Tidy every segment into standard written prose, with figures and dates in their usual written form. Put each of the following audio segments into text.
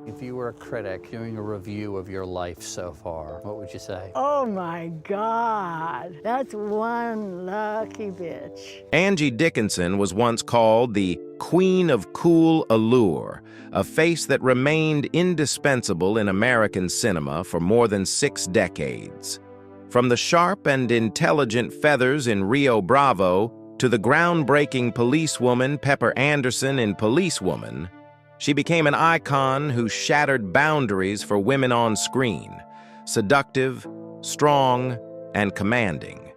If you were a critic doing a review of your life so far, what would you say? Oh my God, that's one lucky bitch. Angie Dickinson was once called the Queen of Cool Allure, a face that remained indispensable in American cinema for more than 6 decades. From the sharp and intelligent feathers in Rio Bravo to the groundbreaking policewoman Pepper Anderson in Policewoman, she became an icon who shattered boundaries for women on screen, seductive, strong, and commanding.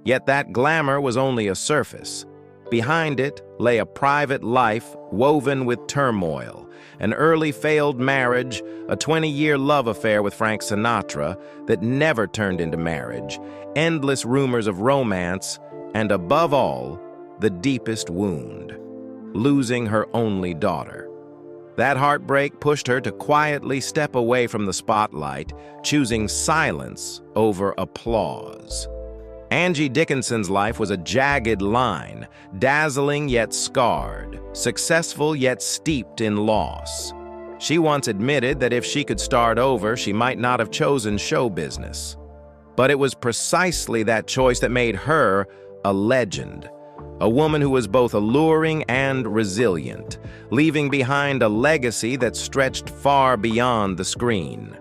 Yet that glamour was only a surface. Behind it lay a private life woven with turmoil, an early failed marriage, a 20-year love affair with Frank Sinatra that never turned into marriage, endless rumors of romance, and above all, the deepest wound, losing her only daughter. That heartbreak pushed her to quietly step away from the spotlight, choosing silence over applause. Angie Dickinson's life was a jagged line, dazzling yet scarred, successful yet steeped in loss. She once admitted that if she could start over, she might not have chosen show business. But it was precisely that choice that made her a legend. A woman who was both alluring and resilient, leaving behind a legacy that stretched far beyond the screen.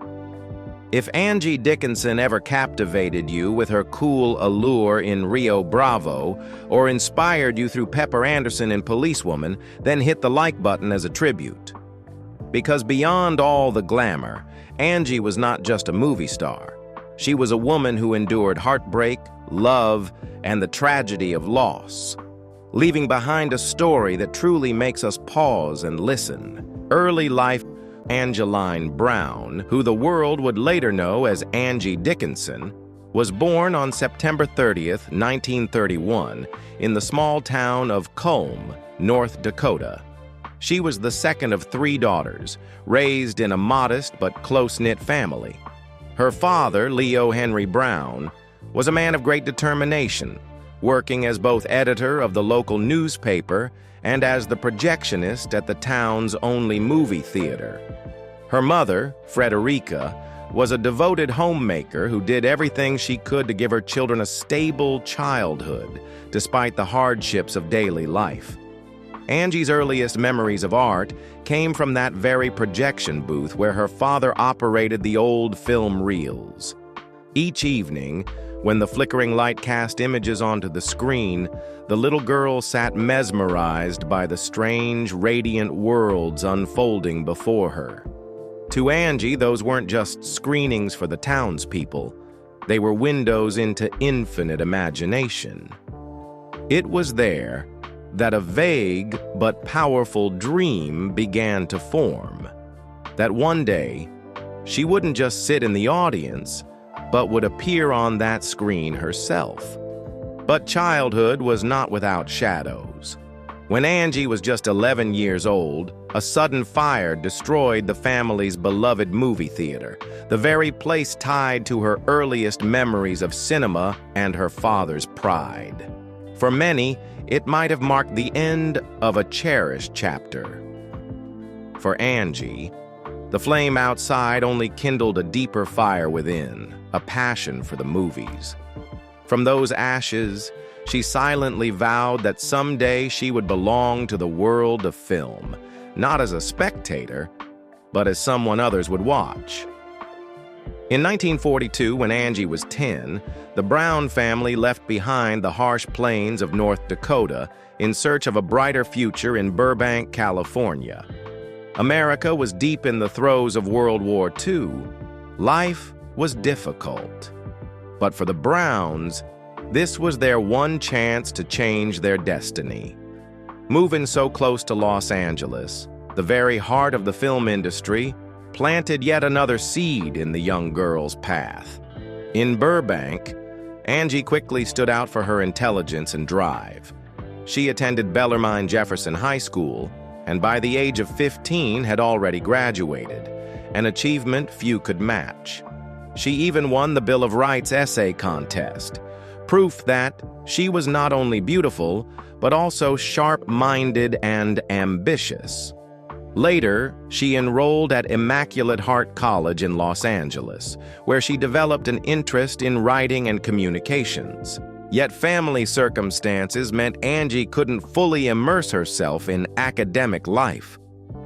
If Angie Dickinson ever captivated you with her cool allure in Rio Bravo, or inspired you through Pepper Anderson in Policewoman, then hit the like button as a tribute. Because beyond all the glamour, Angie was not just a movie star. She was a woman who endured heartbreak, love, and the tragedy of loss, leaving behind a story that truly makes us pause and listen. Early life Angeline Brown, who the world would later know as Angie Dickinson, was born on September 30th, 1931, in the small town of Culm, North Dakota. She was the second of 3 daughters, raised in a modest but close-knit family. Her father, Leo Henry Brown, was a man of great determination, working as both editor of the local newspaper and as the projectionist at the town's only movie theater. Her mother, Frederica, was a devoted homemaker who did everything she could to give her children a stable childhood, despite the hardships of daily life. Angie's earliest memories of art came from that very projection booth where her father operated the old film reels. Each evening, when the flickering light cast images onto the screen, the little girl sat mesmerized by the strange, radiant worlds unfolding before her. To Angie, those weren't just screenings for the townspeople. They were windows into infinite imagination. It was there that a vague but powerful dream began to form. That one day, she wouldn't just sit in the audience, but would appear on that screen herself. But childhood was not without shadows. When Angie was just 11 years old, a sudden fire destroyed the family's beloved movie theater, the very place tied to her earliest memories of cinema and her father's pride. For many, it might have marked the end of a cherished chapter. For Angie, the flame outside only kindled a deeper fire within, a passion for the movies. From those ashes, she silently vowed that someday she would belong to the world of film, not as a spectator, but as someone others would watch. In 1942, when Angie was 10, the Brown family left behind the harsh plains of North Dakota in search of a brighter future in Burbank, California. America was deep in the throes of World War II. Life was difficult. But for the Browns, this was their one chance to change their destiny. Moving so close to Los Angeles, the very heart of the film industry, planted yet another seed in the young girl's path. In Burbank, Angie quickly stood out for her intelligence and drive. She attended Bellarmine Jefferson High School, and by the age of 15 had already graduated, an achievement few could match. She even won the Bill of Rights essay contest, proof that she was not only beautiful, but also sharp-minded and ambitious. Later, she enrolled at Immaculate Heart College in Los Angeles, where she developed an interest in writing and communications. Yet family circumstances meant Angie couldn't fully immerse herself in academic life.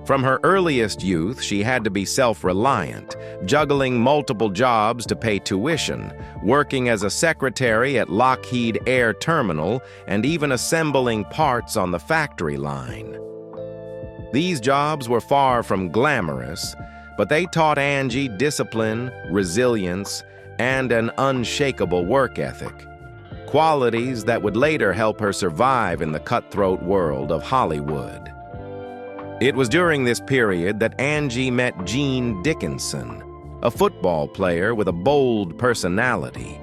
From her earliest youth, she had to be self-reliant, juggling multiple jobs to pay tuition, working as a secretary at Lockheed Air Terminal, and even assembling parts on the factory line. These jobs were far from glamorous, but they taught Angie discipline, resilience, and an unshakable work ethic, qualities that would later help her survive in the cutthroat world of Hollywood. It was during this period that Angie met Jean Dickinson, a football player with a bold personality.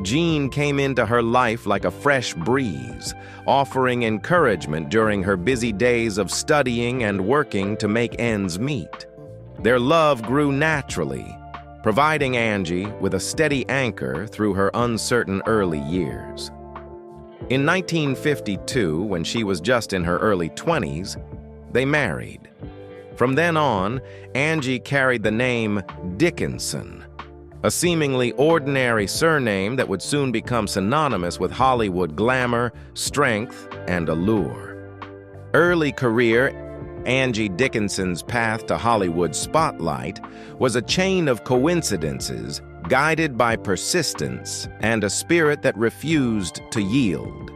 Jean came into her life like a fresh breeze, offering encouragement during her busy days of studying and working to make ends meet. Their love grew naturally, providing Angie with a steady anchor through her uncertain early years. In 1952, when she was just in her early 20s, they married. From then on, Angie carried the name Dickinson, a seemingly ordinary surname that would soon become synonymous with Hollywood glamour, strength, and allure. Early career, Angie Dickinson's path to Hollywood spotlight was a chain of coincidences guided by persistence and a spirit that refused to yield.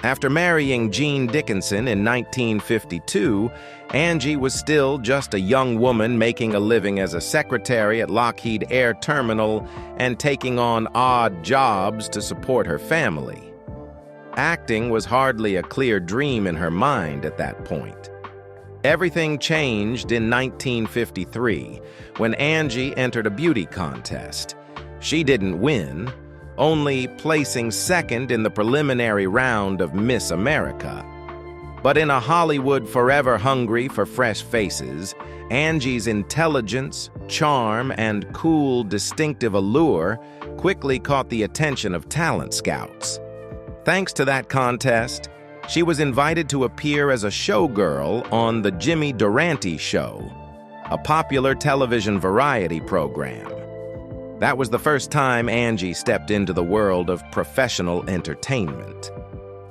After marrying Jean Dickinson in 1952, Angie was still just a young woman making a living as a secretary at Lockheed Air Terminal and taking on odd jobs to support her family. Acting was hardly a clear dream in her mind at that point. Everything changed in 1953 when Angie entered a beauty contest. She didn't win, only placing second in the preliminary round of Miss America. But in a Hollywood forever hungry for fresh faces, Angie's intelligence, charm, and cool, distinctive allure quickly caught the attention of talent scouts. Thanks to that contest, she was invited to appear as a showgirl on The Jimmy Durante Show, a popular television variety program. That was the first time Angie stepped into the world of professional entertainment.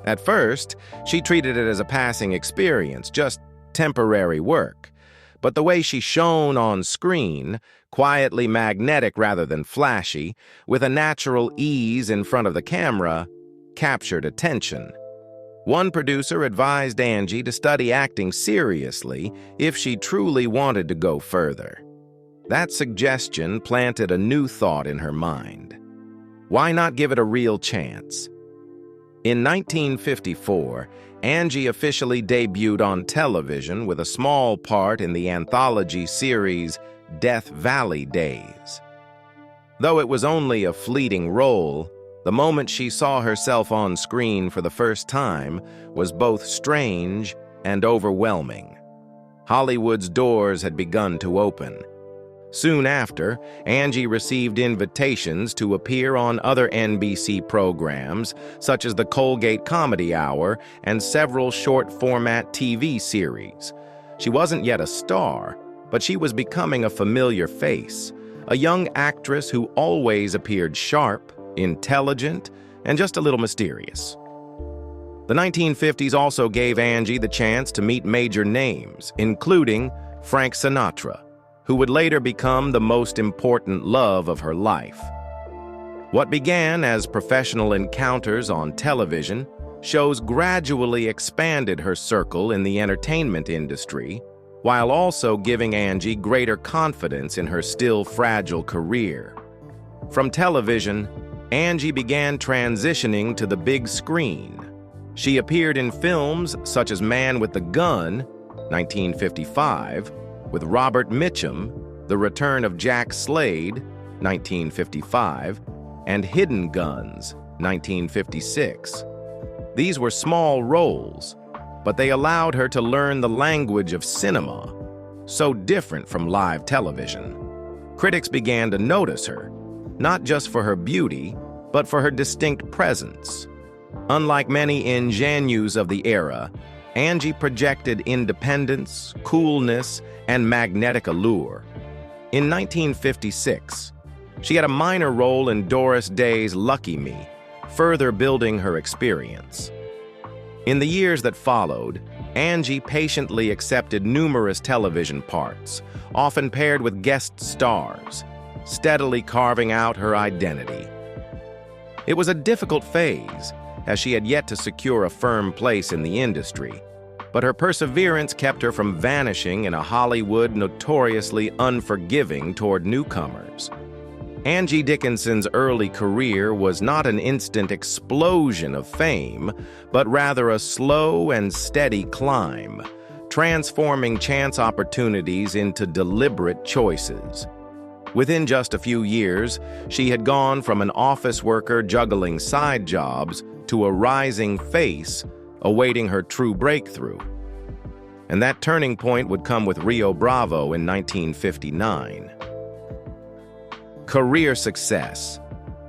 At first, she treated it as a passing experience, just temporary work. But the way she shone on screen, quietly magnetic rather than flashy, with a natural ease in front of the camera, captured attention. One producer advised Angie to study acting seriously if she truly wanted to go further. That suggestion planted a new thought in her mind. Why not give it a real chance? In 1954, Angie officially debuted on television with a small part in the anthology series Death Valley Days. Though it was only a fleeting role, the moment she saw herself on screen for the first time was both strange and overwhelming. Hollywood's doors had begun to open. Soon after, Angie received invitations to appear on other NBC programs, such as the Colgate Comedy Hour and several short-format TV series. She wasn't yet a star, but she was becoming a familiar face, a young actress who always appeared sharp, intelligent, and just a little mysterious. The 1950s also gave Angie the chance to meet major names, including Frank Sinatra, who would later become the most important love of her life. What began as professional encounters on television, shows gradually expanded her circle in the entertainment industry, while also giving Angie greater confidence in her still fragile career. From television, Angie began transitioning to the big screen. She appeared in films such as Man with the Gun, 1955, with Robert Mitchum, The Return of Jack Slade, 1955, and Hidden Guns, 1956. These were small roles, but they allowed her to learn the language of cinema, so different from live television. Critics began to notice her, not just for her beauty, but for her distinct presence. Unlike many ingenues of the era, Angie projected independence, coolness, and magnetic allure. In 1956, she had a minor role in Doris Day's Lucky Me, further building her experience. In the years that followed, Angie patiently accepted numerous television parts, often paired with guest stars, steadily carving out her identity. It was a difficult phase, as she had yet to secure a firm place in the industry, but her perseverance kept her from vanishing in a Hollywood notoriously unforgiving toward newcomers. Angie Dickinson's early career was not an instant explosion of fame, but rather a slow and steady climb, transforming chance opportunities into deliberate choices. Within just a few years, she had gone from an office worker juggling side jobs to a rising face awaiting her true breakthrough. And that turning point would come with Rio Bravo in 1959. Career success.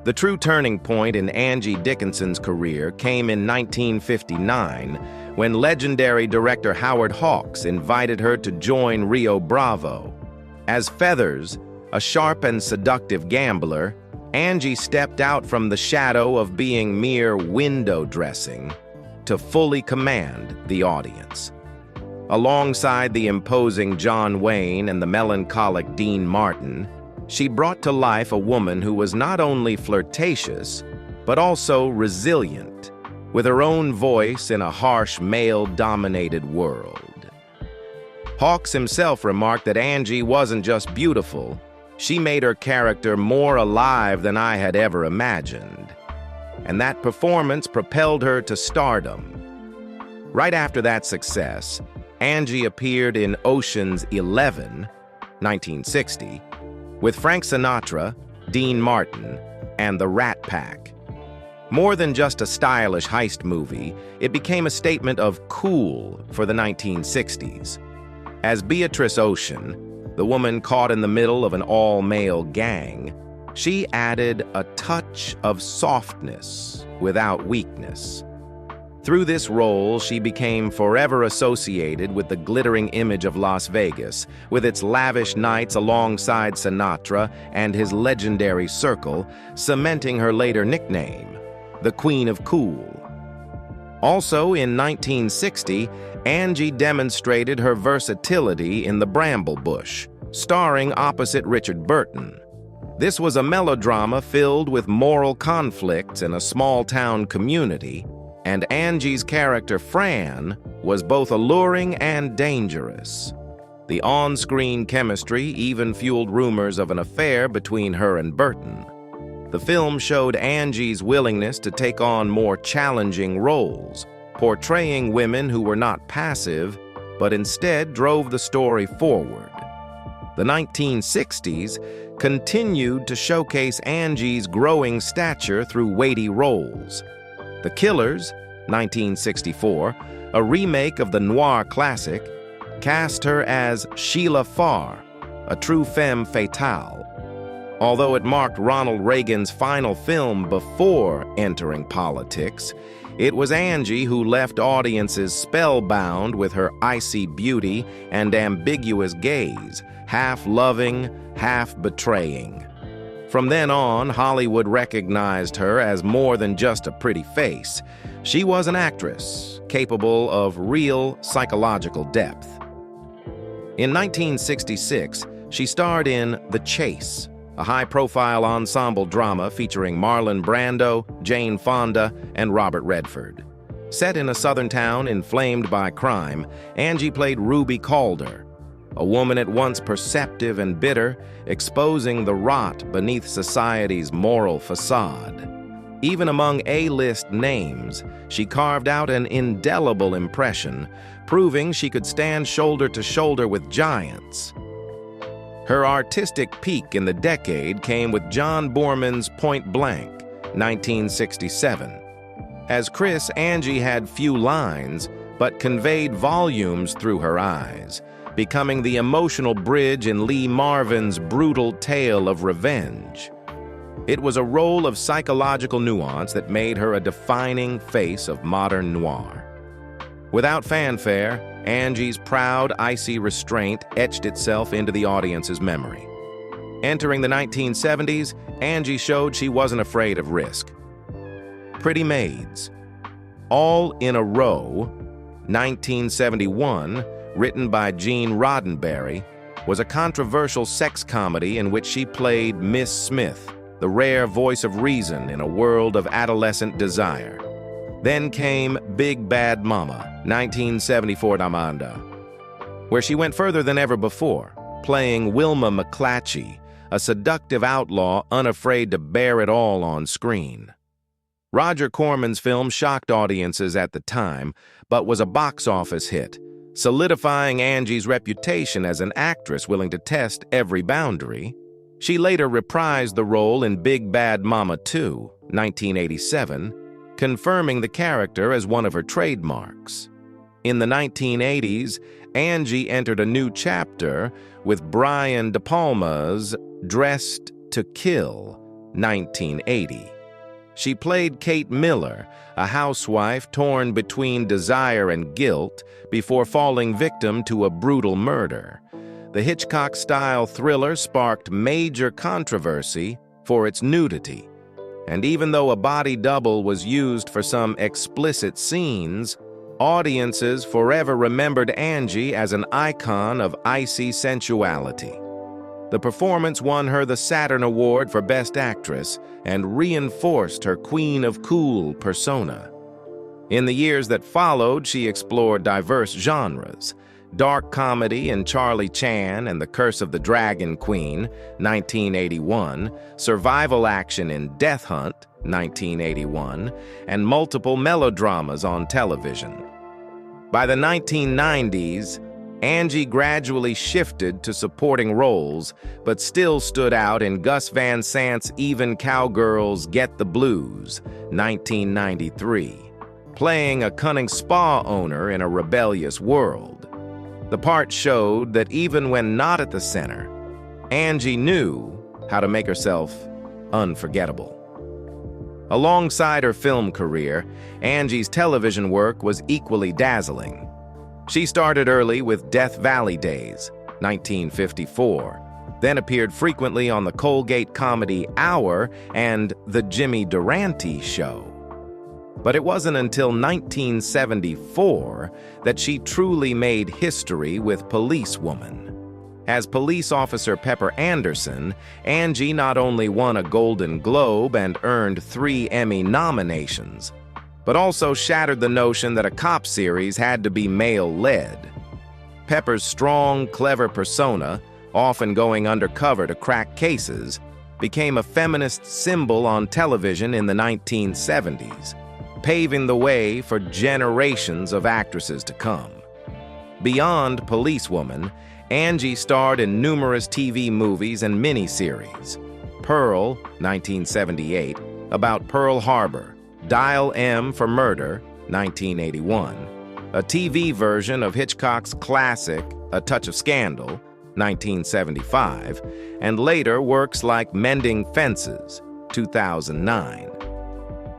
The true turning point in Angie Dickinson's career came in 1959 when legendary director Howard Hawks invited her to join Rio Bravo. As Feathers, a sharp and seductive gambler, Angie stepped out from the shadow of being mere window dressing to fully command the audience. Alongside the imposing John Wayne and the melancholic Dean Martin, she brought to life a woman who was not only flirtatious, but also resilient, with her own voice in a harsh, male-dominated world. Hawks himself remarked that Angie wasn't just beautiful, she made her character more alive than I had ever imagined. And that performance propelled her to stardom. Right after that success, Angie appeared in Ocean's 11, 1960, with Frank Sinatra, Dean Martin, and the Rat Pack. More than just a stylish heist movie, it became a statement of cool for the 1960s. As Beatrice Ocean, the woman caught in the middle of an all-male gang, she added a touch of softness without weakness. Through this role, she became forever associated with the glittering image of Las Vegas, with its lavish nights alongside Sinatra and his legendary circle, cementing her later nickname, the Queen of Cool. Also in 1960, Angie demonstrated her versatility in The Bramble Bush, starring opposite Richard Burton. This was a melodrama filled with moral conflicts in a small-town community, and Angie's character, Fran, was both alluring and dangerous. The on-screen chemistry even fueled rumors of an affair between her and Burton. The film showed Angie's willingness to take on more challenging roles, portraying women who were not passive, but instead drove the story forward. The 1960s continued to showcase Angie's growing stature through weighty roles. The Killers, 1964, a remake of the noir classic, cast her as Sheila Farr, a true femme fatale. Although it marked Ronald Reagan's final film before entering politics, it was Angie who left audiences spellbound with her icy beauty and ambiguous gaze, half loving, half betraying. From then on, Hollywood recognized her as more than just a pretty face. She was an actress, capable of real psychological depth. In 1966, she starred in The Chase, a high-profile ensemble drama featuring Marlon Brando, Jane Fonda, and Robert Redford. Set in a southern town inflamed by crime, Angie played Ruby Calder, a woman at once perceptive and bitter, exposing the rot beneath society's moral facade. Even among A-list names, she carved out an indelible impression, proving she could stand shoulder to shoulder with giants. Her artistic peak in the decade came with John Boorman's Point Blank, 1967. As Chris, Angie had few lines, but conveyed volumes through her eyes, becoming the emotional bridge in Lee Marvin's brutal tale of revenge. It was a role of psychological nuance that made her a defining face of modern noir. Without fanfare, Angie's proud, icy restraint etched itself into the audience's memory. Entering the 1970s, Angie showed she wasn't afraid of risk. Pretty Maids. All in a Row, 1971, written by Gene Roddenberry, was a controversial sex comedy in which she played Miss Smith, the rare voice of reason in a world of adolescent desire. Then came Big Bad Mama, 1974 Damanda, where she went further than ever before, playing Wilma McClatchy, a seductive outlaw unafraid to bear it all on screen. Roger Corman's film shocked audiences at the time, but was a box office hit, solidifying Angie's reputation as an actress willing to test every boundary. She later reprised the role in Big Bad Mama 2, 1987, confirming the character as one of her trademarks. In the 1980s, Angie entered a new chapter with Brian De Palma's Dressed to Kill, 1980. She played Kate Miller, a housewife torn between desire and guilt before falling victim to a brutal murder. The Hitchcock-style thriller sparked major controversy for its nudity, and even though a body double was used for some explicit scenes, audiences forever remembered Angie as an icon of icy sensuality. The performance won her the Saturn Award for Best Actress and reinforced her Queen of Cool persona. In the years that followed, she explored diverse genres: dark comedy in Charlie Chan and The Curse of the Dragon Queen, 1981, survival action in Death Hunt, 1981, and multiple melodramas on television. By the 1990s, Angie gradually shifted to supporting roles, but still stood out in Gus Van Sant's Even Cowgirls Get the Blues, 1993, playing a cunning spa owner in a rebellious world. The part showed that even when not at the center, Angie knew how to make herself unforgettable. Alongside her film career, Angie's television work was equally dazzling. She started early with Death Valley Days, 1954, then appeared frequently on the Colgate comedy Hour and The Jimmy Durante Show. But it wasn't until 1974 that she truly made history with Policewoman. As police officer Pepper Anderson, Angie not only won a Golden Globe and earned 3 Emmy nominations, but also shattered the notion that a cop series had to be male-led. Pepper's strong, clever persona, often going undercover to crack cases, became a feminist symbol on television in the 1970s, paving the way for generations of actresses to come. Beyond Policewoman, Angie starred in numerous TV movies and miniseries. Pearl, 1978, about Pearl Harbor, Dial M for Murder, 1981, a TV version of Hitchcock's classic A Touch of Scandal, 1975, and later works like Mending Fences, 2009.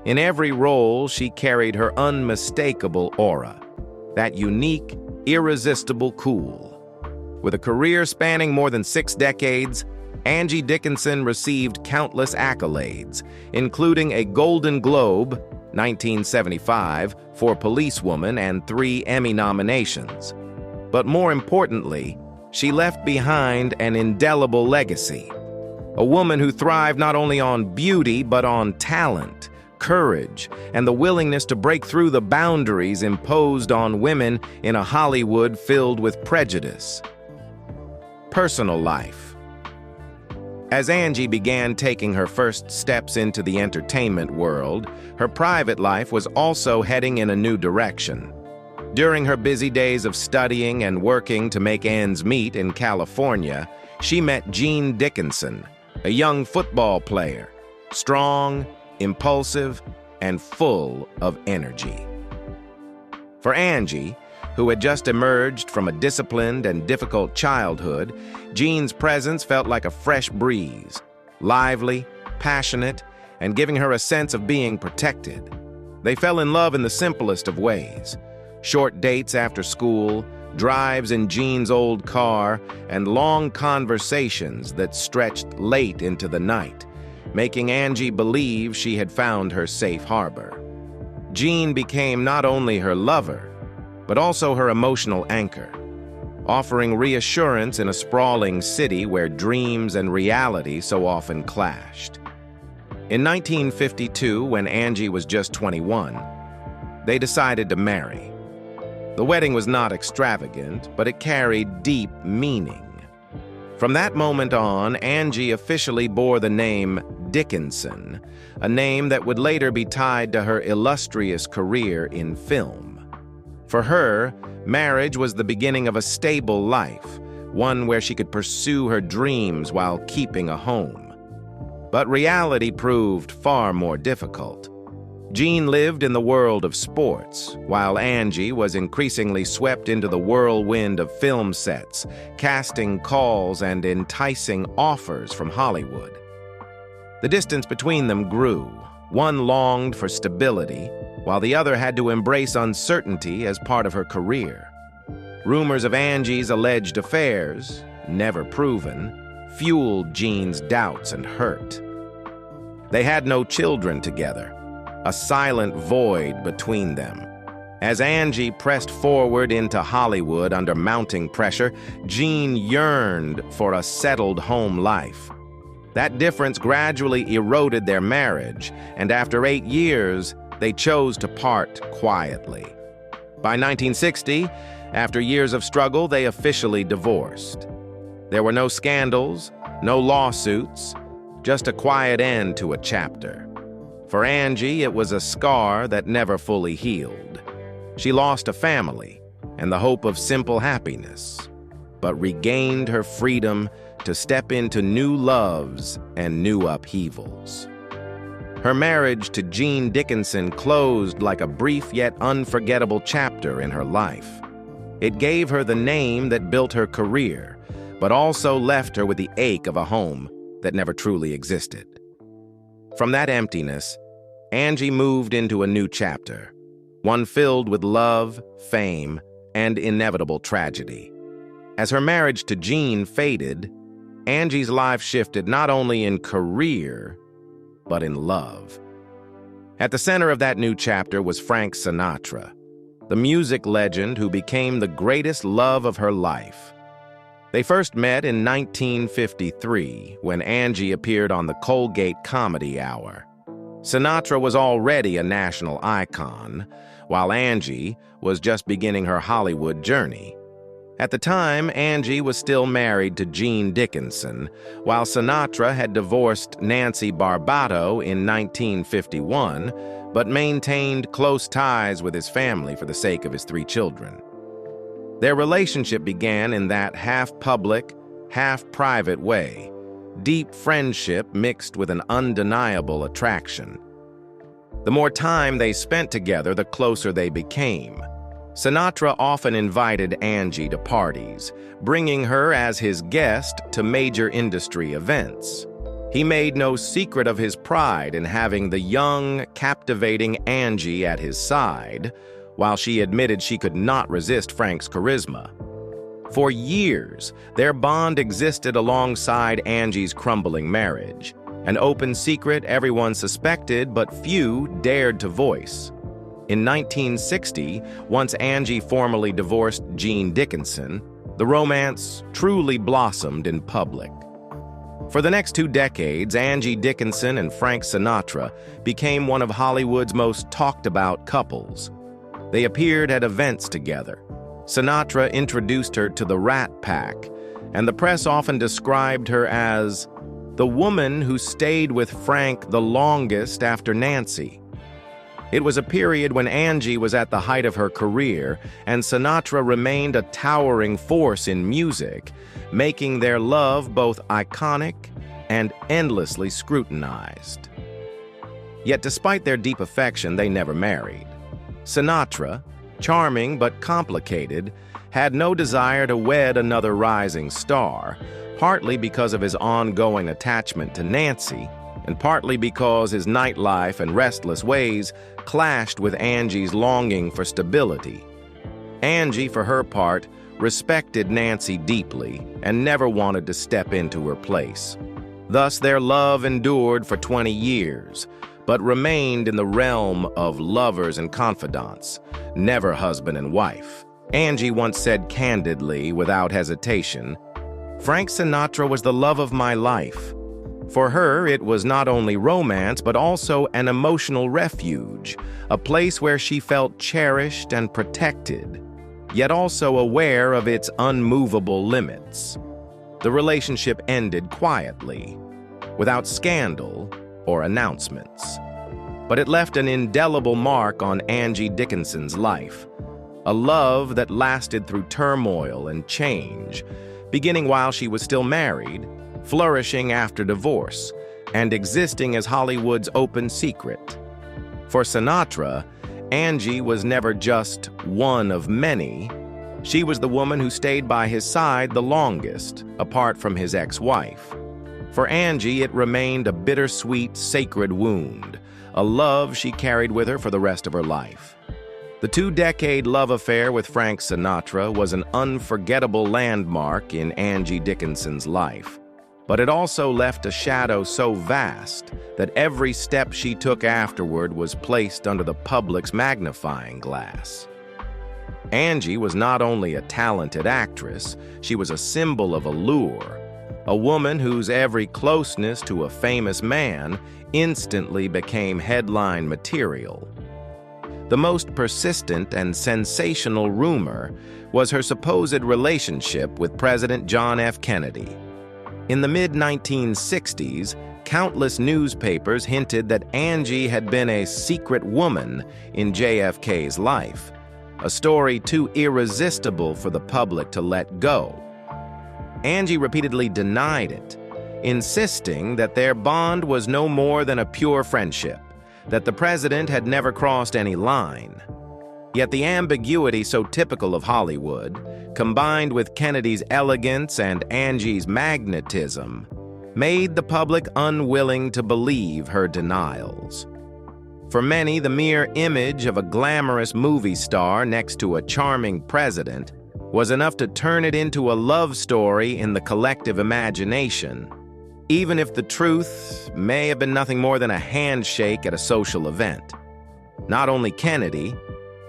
In every role, she carried her unmistakable aura, that unique, irresistible cool. With a career spanning more than 6 decades, Angie Dickinson received countless accolades, including a Golden Globe, 1975, for Policewoman and 3 Emmy nominations. But more importantly, she left behind an indelible legacy. A woman who thrived not only on beauty, but on talent, courage, and the willingness to break through the boundaries imposed on women in a Hollywood filled with prejudice. Personal life. As Angie began taking her first steps into the entertainment world, her private life was also heading in a new direction. During her busy days of studying and working to make ends meet in California, she met Angie Dickinson, a young football player, strong, impulsive, and full of energy. For Angie, who had just emerged from a disciplined and difficult childhood, Jean's presence felt like a fresh breeze, lively, passionate, and giving her a sense of being protected. They fell in love in the simplest of ways. Short dates after school, drives in Jean's old car, and long conversations that stretched late into the night, making Angie believe she had found her safe harbor. Jean became not only her lover, but also her emotional anchor, offering reassurance in a sprawling city where dreams and reality so often clashed. In 1952, when Angie was just 21, they decided to marry. The wedding was not extravagant, but it carried deep meaning. From that moment on, Angie officially bore the name Dickinson, a name that would later be tied to her illustrious career in film. For her, marriage was the beginning of a stable life, one where she could pursue her dreams while keeping a home. But reality proved far more difficult. Jean lived in the world of sports, while Angie was increasingly swept into the whirlwind of film sets, casting calls and enticing offers from Hollywood. The distance between them grew. One longed for stability, while the other had to embrace uncertainty as part of her career. Rumors of Angie's alleged affairs, never proven, fueled Jean's doubts and hurt. They had no children together, a silent void between them. As Angie pressed forward into Hollywood under mounting pressure, Jean yearned for a settled home life. That difference gradually eroded their marriage, and after 8 years, they chose to part quietly. By 1960, after years of struggle, they officially divorced. There were no scandals, no lawsuits, just a quiet end to a chapter. For Angie, it was a scar that never fully healed. She lost a family and the hope of simple happiness, but regained her freedom to step into new loves and new upheavals. Her marriage to Jean Dickinson closed like a brief yet unforgettable chapter in her life. It gave her the name that built her career, but also left her with the ache of a home that never truly existed. From that emptiness, Angie moved into a new chapter, one filled with love, fame, and inevitable tragedy. As her marriage to Jean faded, Angie's life shifted not only in career, but in love. At the center of that new chapter was Frank Sinatra, the music legend who became the greatest love of her life. They first met in 1953, when Angie appeared on the Colgate Comedy Hour. Sinatra was already a national icon, while Angie was just beginning her Hollywood journey. At the time, Angie was still married to Jean Dickinson, while Sinatra had divorced Nancy Barbato in 1951, but maintained close ties with his family for the sake of his 3 children. Their relationship began in that half-public, half-private way, deep friendship mixed with an undeniable attraction. The more time they spent together, the closer they became. Sinatra often invited Angie to parties, bringing her as his guest to major industry events. He made no secret of his pride in having the young, captivating Angie at his side, while she admitted she could not resist Frank's charisma. For years, their bond existed alongside Angie's crumbling marriage, an open secret everyone suspected but few dared to voice. In 1960, once Angie formally divorced Jean Dickinson, the romance truly blossomed in public. For the next 2 decades, Angie Dickinson and Frank Sinatra became one of Hollywood's most talked-about couples. They appeared at events together. Sinatra introduced her to the Rat Pack, and the press often described her as the woman who stayed with Frank the longest after Nancy. It was a period when Angie was at the height of her career, and Sinatra remained a towering force in music, making their love both iconic and endlessly scrutinized. Yet despite their deep affection, they never married. Sinatra, charming but complicated, had no desire to wed another rising star, partly because of his ongoing attachment to Nancy, and partly because his nightlife and restless ways clashed with Angie's longing for stability. Angie, for her part, respected Nancy deeply and never wanted to step into her place. Thus, their love endured for 20 years, but remained in the realm of lovers and confidants, never husband and wife. Angie once said candidly, without hesitation, "Frank Sinatra was the love of my life." For her, it was not only romance, but also an emotional refuge, a place where she felt cherished and protected, yet also aware of its unmovable limits. The relationship ended quietly, without scandal or announcements. But it left an indelible mark on Angie Dickinson's life, a love that lasted through turmoil and change, beginning while she was still married, flourishing after divorce, and existing as Hollywood's open secret. For Sinatra, Angie was never just one of many. She was the woman who stayed by his side the longest, apart from his ex-wife. For Angie, it remained a bittersweet, sacred wound, a love she carried with her for the rest of her life. The two-decade love affair with Frank Sinatra was an unforgettable landmark in Angie Dickinson's life. But it also left a shadow so vast that every step she took afterward was placed under the public's magnifying glass. Angie was not only a talented actress, she was a symbol of allure, a woman whose every closeness to a famous man instantly became headline material. The most persistent and sensational rumor was her supposed relationship with President John F. Kennedy. In the mid-1960s, countless newspapers hinted that Angie had been a secret woman in JFK's life, a story too irresistible for the public to let go. Angie repeatedly denied it, insisting that their bond was no more than a pure friendship, that the president had never crossed any line. Yet the ambiguity so typical of Hollywood, combined with Kennedy's elegance and Angie's magnetism, made the public unwilling to believe her denials. For many, the mere image of a glamorous movie star next to a charming president was enough to turn it into a love story in the collective imagination, even if the truth may have been nothing more than a handshake at a social event. Not only Kennedy,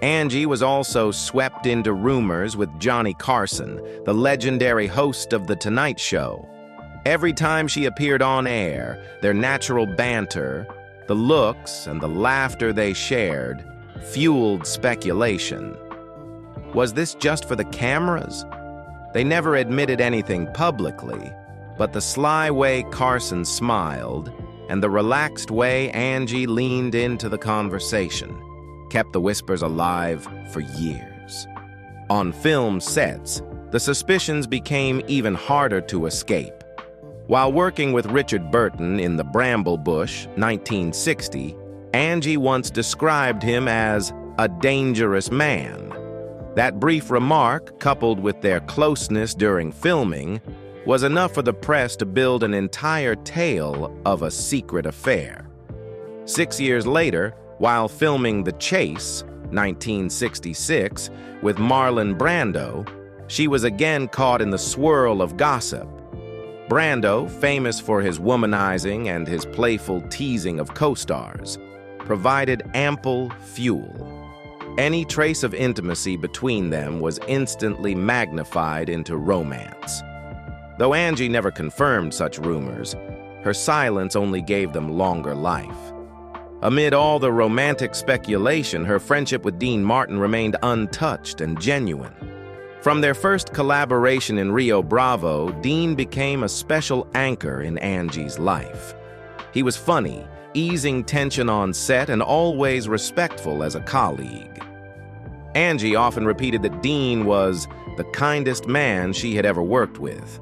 Angie was also swept into rumors with Johnny Carson, the legendary host of The Tonight Show. Every time she appeared on air, their natural banter, the looks and the laughter they shared, fueled speculation. Was this just for the cameras? They never admitted anything publicly, but the sly way Carson smiled and the relaxed way Angie leaned into the conversation kept the whispers alive for years. On film sets, the suspicions became even harder to escape. While working with Richard Burton in The Bramble Bush, 1960, Angie once described him as a dangerous man. That brief remark, coupled with their closeness during filming, was enough for the press to build an entire tale of a secret affair. 6 years later, while filming The Chase, 1966, with Marlon Brando, she was again caught in the swirl of gossip. Brando, famous for his womanizing and his playful teasing of co-stars, provided ample fuel. Any trace of intimacy between them was instantly magnified into romance. Though Angie never confirmed such rumors, her silence only gave them longer life. Amid all the romantic speculation, her friendship with Dean Martin remained untouched and genuine. From their first collaboration in Rio Bravo, Dean became a special anchor in Angie's life. He was funny, easing tension on set, and always respectful as a colleague. Angie often repeated that Dean was the kindest man she had ever worked with.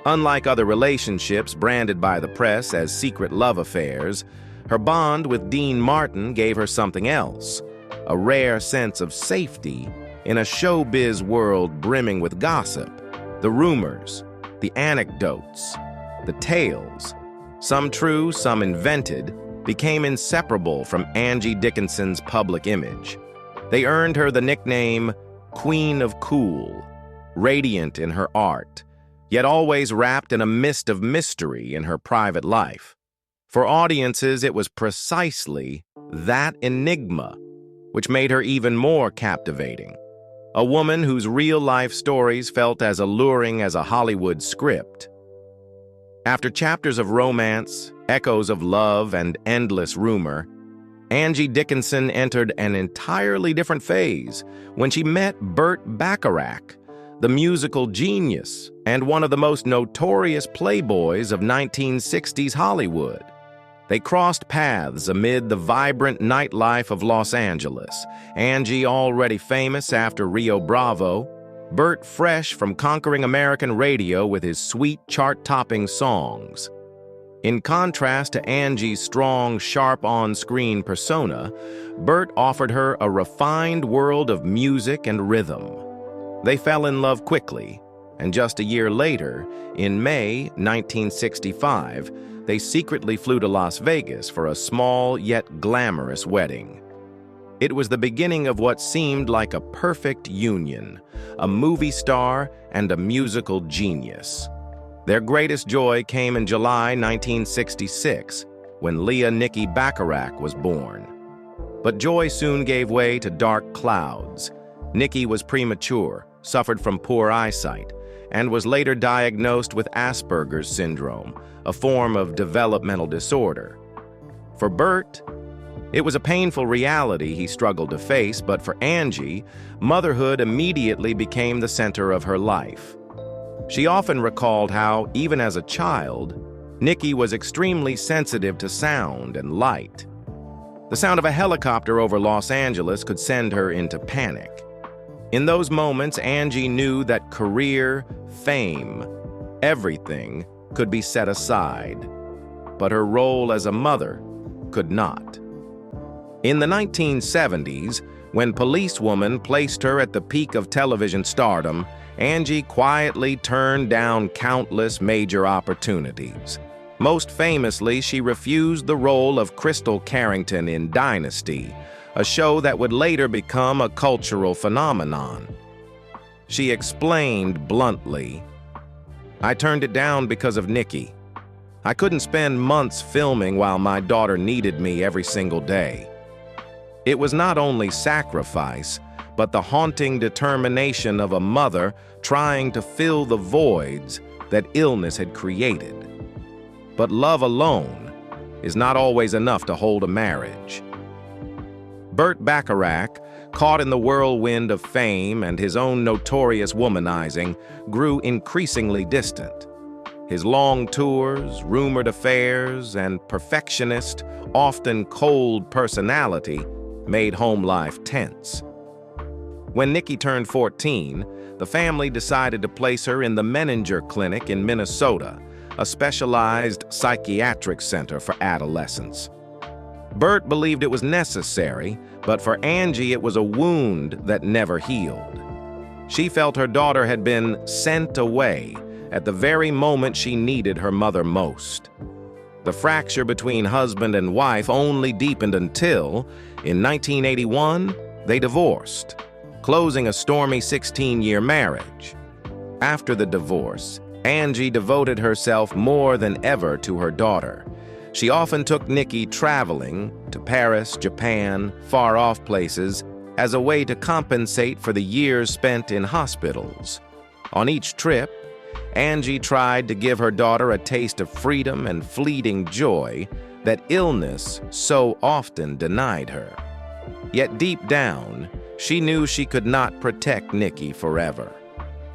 Unlike other relationships branded by the press as secret love affairs, her bond with Dean Martin gave her something else, a rare sense of safety in a showbiz world brimming with gossip. The rumors, the anecdotes, the tales, some true, some invented, became inseparable from Angie Dickinson's public image. They earned her the nickname queen of cool, radiant in her art, yet always wrapped in a mist of mystery in her private life. For audiences, it was precisely that enigma which made her even more captivating. A woman whose real-life stories felt as alluring as a Hollywood script. After chapters of romance, echoes of love, and endless rumor, Angie Dickinson entered an entirely different phase when she met Burt Bacharach, the musical genius and one of the most notorious playboys of 1960s Hollywood. They crossed paths amid the vibrant nightlife of Los Angeles, Angie already famous after Rio Bravo, Burt fresh from conquering American radio with his sweet chart-topping songs. In contrast to Angie's strong, sharp on-screen persona, Burt offered her a refined world of music and rhythm. They fell in love quickly, and just a year later, in May 1965, they secretly flew to Las Vegas for a small yet glamorous wedding. It was the beginning of what seemed like a perfect union, a movie star and a musical genius. Their greatest joy came in July 1966, when Leah Nikki Bacharach was born. But joy soon gave way to dark clouds. Nikki was premature, suffered from poor eyesight, and was later diagnosed with Asperger's syndrome, a form of developmental disorder. For Burt, it was a painful reality he struggled to face, but for Angie, motherhood immediately became the center of her life. She often recalled how, even as a child, Nikki was extremely sensitive to sound and light. The sound of a helicopter over Los Angeles could send her into panic. In those moments, Angie knew that career, fame, everything could be set aside, but her role as a mother could not. In the 1970s, when Policewoman placed her at the peak of television stardom, Angie quietly turned down countless major opportunities. Most famously, she refused the role of Crystal Carrington in Dynasty, a show that would later become a cultural phenomenon. She explained bluntly, "I turned it down because of Nikki. I couldn't spend months filming while my daughter needed me every single day." It was not only sacrifice, but the haunting determination of a mother trying to fill the voids that illness had created. But love alone is not always enough to hold a marriage. Burt Bacharach, caught in the whirlwind of fame and his own notorious womanizing, grew increasingly distant. His long tours, rumored affairs, and perfectionist, often cold personality made home life tense. When Nikki turned 14, the family decided to place her in the Menninger Clinic in Minnesota, a specialized psychiatric center for adolescents. Burt believed it was necessary, but for Angie it was a wound that never healed. She felt her daughter had been sent away at the very moment she needed her mother most. The fracture between husband and wife only deepened until, in 1981, they divorced, closing a stormy 16-year marriage. After the divorce, Angie devoted herself more than ever to her daughter. She often took Nikki traveling to Paris, Japan, far-off places as a way to compensate for the years spent in hospitals. On each trip, Angie tried to give her daughter a taste of freedom and fleeting joy that illness so often denied her. Yet deep down, she knew she could not protect Nikki forever.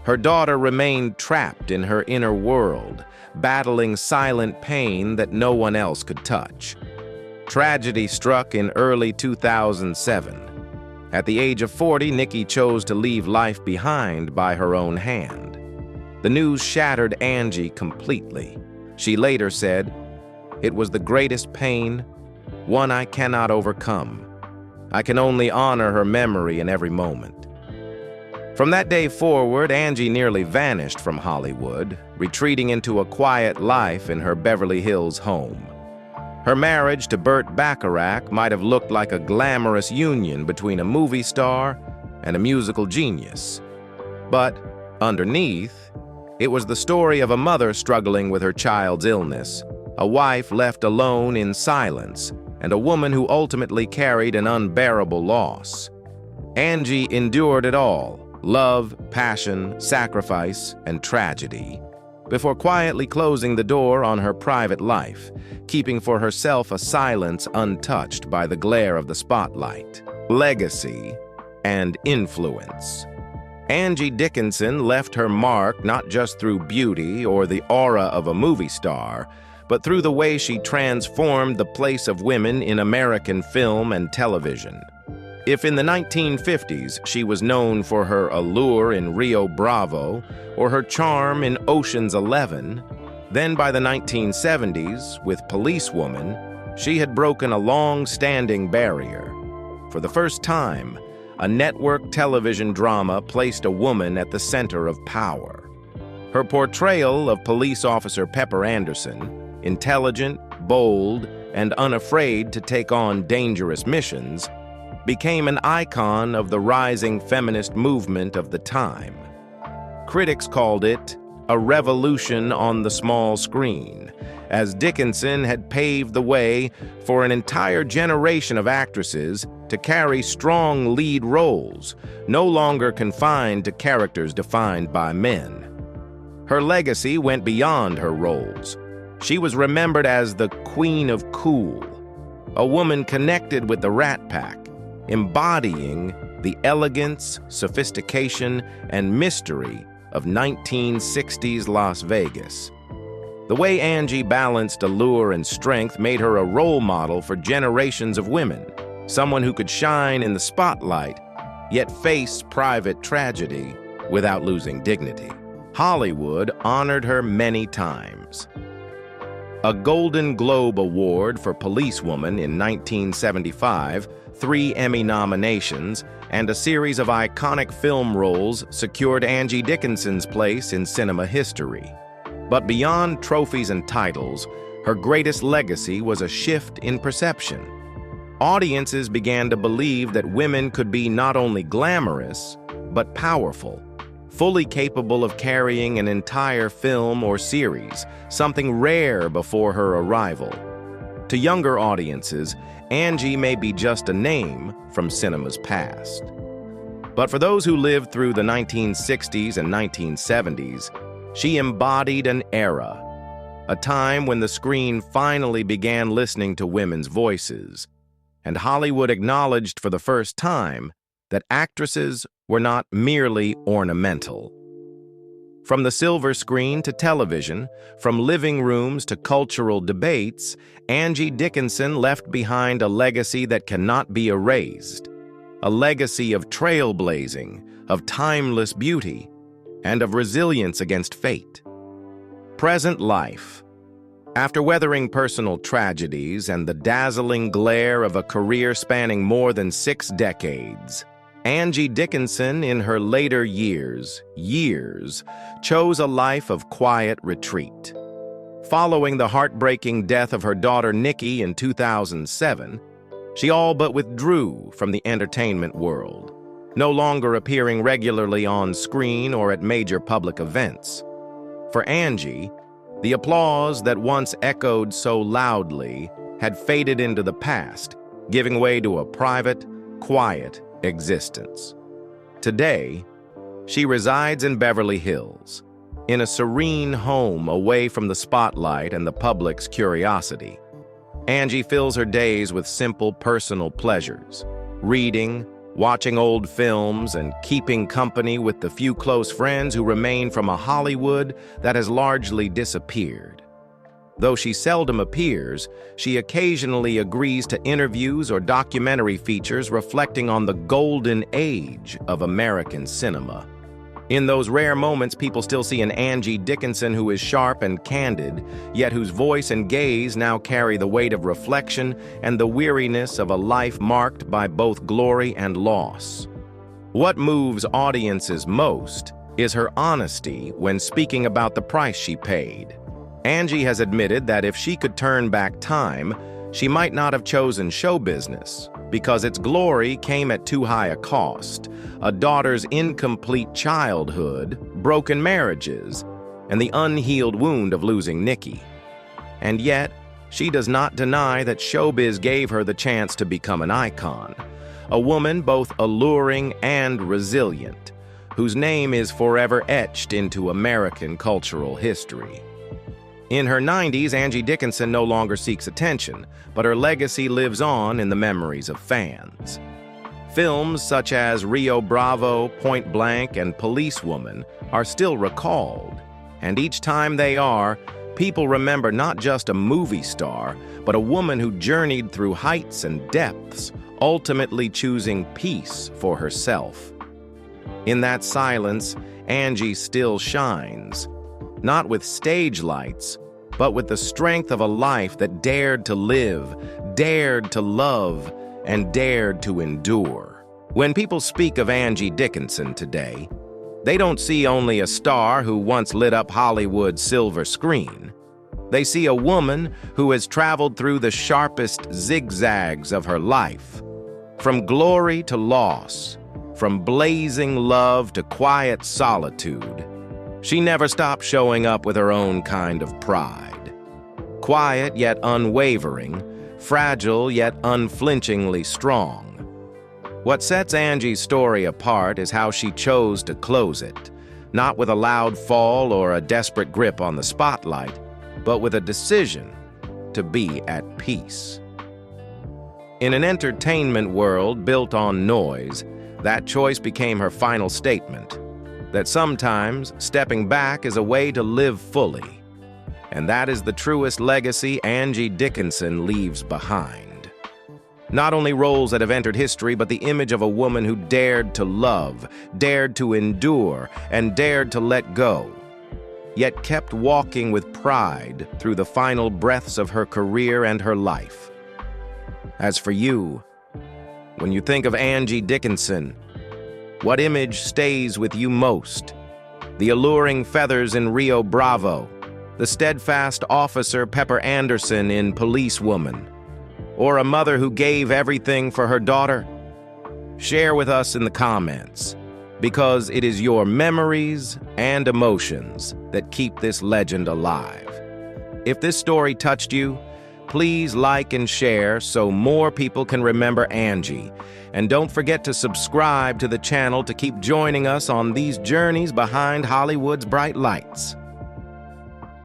Her daughter remained trapped in her inner world, battling silent pain that no one else could touch. Tragedy struck in early 2007. At the age of 40, Nikki chose to leave life behind by her own hand. The news shattered Angie completely. She later said, "It was the greatest pain, one I cannot overcome. I can only honor her memory in every moment." From that day forward, Angie nearly vanished from Hollywood, retreating into a quiet life in her Beverly Hills home. Her marriage to Burt Bacharach might have looked like a glamorous union between a movie star and a musical genius. But underneath, it was the story of a mother struggling with her child's illness, a wife left alone in silence, and a woman who ultimately carried an unbearable loss. Angie endured it all: love, passion, sacrifice, and tragedy, before quietly closing the door on her private life, keeping for herself a silence untouched by the glare of the spotlight. Legacy and influence. Angie Dickinson left her mark not just through beauty or the aura of a movie star, but through the way she transformed the place of women in American film and television. If in the 1950s she was known for her allure in Rio Bravo or her charm in Ocean's 11, then by the 1970s, with Policewoman, she had broken a long-standing barrier. For the first time, a network television drama placed a woman at the center of power. Her portrayal of police officer Pepper Anderson, intelligent, bold, and unafraid to take on dangerous missions, became an icon of the rising feminist movement of the time. Critics called it a revolution on the small screen, as Dickinson had paved the way for an entire generation of actresses to carry strong lead roles, no longer confined to characters defined by men. Her legacy went beyond her roles. She was remembered as the Queen of Cool, a woman connected with the Rat Pack, embodying the elegance, sophistication, and mystery of 1960s Las Vegas. The way Angie balanced allure and strength made her a role model for generations of women, someone who could shine in the spotlight, yet face private tragedy without losing dignity. Hollywood honored her many times. A Golden Globe Award for Policewoman in 1975, 3 Emmy nominations, and a series of iconic film roles secured Angie Dickinson's place in cinema history. But beyond trophies and titles, her greatest legacy was a shift in perception. Audiences began to believe that women could be not only glamorous, but powerful, fully capable of carrying an entire film or series, something rare before her arrival. To younger audiences, Angie may be just a name from cinema's past. But for those who lived through the 1960s and 1970s, she embodied an era, a time when the screen finally began listening to women's voices, and Hollywood acknowledged for the first time that actresses were not merely ornamental. From the silver screen to television, from living rooms to cultural debates, Angie Dickinson left behind a legacy that cannot be erased, a legacy of trailblazing, of timeless beauty, and of resilience against fate. Present life. After weathering personal tragedies and the dazzling glare of a career spanning more than 6 decades, Angie Dickinson, in her later years, chose a life of quiet retreat. Following the heartbreaking death of her daughter Nikki in 2007, she all but withdrew from the entertainment world, no longer appearing regularly on screen or at major public events. For Angie, the applause that once echoed so loudly had faded into the past, giving way to a private, quiet existence. Today, she resides in Beverly Hills, in a serene home away from the spotlight and the public's curiosity. Angie fills her days with simple personal pleasures, reading, watching old films, and keeping company with the few close friends who remain from a Hollywood that has largely disappeared. Though she seldom appears, she occasionally agrees to interviews or documentary features reflecting on the golden age of American cinema. In those rare moments, people still see an Angie Dickinson who is sharp and candid, yet whose voice and gaze now carry the weight of reflection and the weariness of a life marked by both glory and loss. What moves audiences most is her honesty when speaking about the price she paid. Angie has admitted that if she could turn back time, she might not have chosen show business, because its glory came at too high a cost: a daughter's incomplete childhood, broken marriages, and the unhealed wound of losing Nikki. And yet, she does not deny that showbiz gave her the chance to become an icon, a woman both alluring and resilient, whose name is forever etched into American cultural history. In her 90s, Angie Dickinson no longer seeks attention, but her legacy lives on in the memories of fans. Films such as Rio Bravo, Point Blank, and Policewoman are still recalled, and each time they are, people remember not just a movie star, but a woman who journeyed through heights and depths, ultimately choosing peace for herself. In that silence, Angie still shines, not with stage lights, but with the strength of a life that dared to live, dared to love, and dared to endure. When people speak of Angie Dickinson today, they don't see only a star who once lit up Hollywood's silver screen. They see a woman who has traveled through the sharpest zigzags of her life, from glory to loss, from blazing love to quiet solitude. She never stopped showing up with her own kind of pride. Quiet yet unwavering, fragile yet unflinchingly strong. What sets Angie's story apart is how she chose to close it, not with a loud fall or a desperate grip on the spotlight, but with a decision to be at peace. In an entertainment world built on noise, that choice became her final statement, that sometimes stepping back is a way to live fully. And that is the truest legacy Angie Dickinson leaves behind. Not only roles that have entered history, but the image of a woman who dared to love, dared to endure, and dared to let go, yet kept walking with pride through the final breaths of her career and her life. As for you, when you think of Angie Dickinson, what image stays with you most? The alluring feathers in Rio Bravo, the steadfast officer Pepper Anderson in Policewoman, or a mother who gave everything for her daughter? Share with us in the comments, because it is your memories and emotions that keep this legend alive. If this story touched you, please like and share so more people can remember Angie. And don't forget to subscribe to the channel to keep joining us on these journeys behind Hollywood's bright lights.